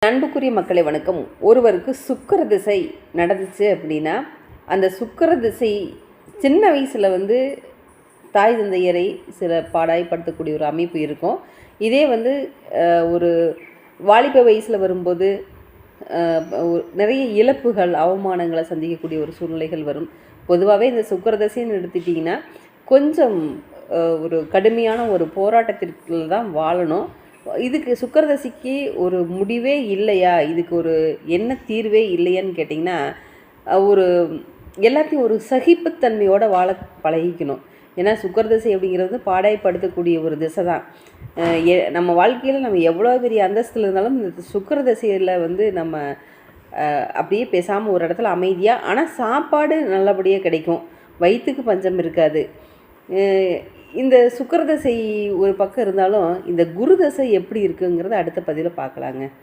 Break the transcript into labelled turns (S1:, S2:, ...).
S1: அன்புக்குரிய மக்களை வணக்கம். ஒருவருக்கு சுக்கிர திசை நடந்துச்சு அப்படின்னா, அந்த சுக்கிர திசை சின்ன வயசில் தாய் தந்தையரை சில பாடாய்ப்படுத்தக்கூடிய ஒரு அமைப்பு இருக்கும். இதே ஒரு வாலிப வயசில் வரும்போது நிறைய இழப்புகள், அவமானங்களை சந்திக்கக்கூடிய ஒரு சூழ்நிலைகள் வரும். பொதுவாகவே இந்த சுக்கிர திசைன்னு எடுத்துட்டிங்கன்னா கொஞ்சம் ஒரு கடுமையான ஒரு போராட்டத்திற்கு தான் வாழணும். இதுக்கு சுக்கிரதசைக்கு ஒரு முடிவே இல்லையா, இதுக்கு ஒரு என்ன தீர்வே இல்லையான்னு கேட்டிங்கன்னா, ஒரு எல்லாத்தையும் ஒரு சகிப்புத்தன்மையோடு வாழ பழகிக்கணும். ஏன்னா சுக்கிரதசை அப்படிங்கிறது பாடாய்ப்படுத்தக்கூடிய ஒரு திசை தான். நம்ம வாழ்க்கையில் நம்ம எவ்வளோ பெரிய அந்தஸ்தில் இருந்தாலும் இந்த சுக்கிரதசையில் நம்ம அப்படியே பேசாமல் ஒரு இடத்துல அமைதியாக, ஆனால் சாப்பாடு நல்லபடியாக கிடைக்கும், வயிற்றுக்கு பஞ்சம் இருக்காது. இந்த சுக்கிரதசை ஒரு பக்கம் இருந்தாலும் இந்த குருதசை எப்படி இருக்குங்கிறத அடுத்த பதிவில் பார்க்கலாங்க.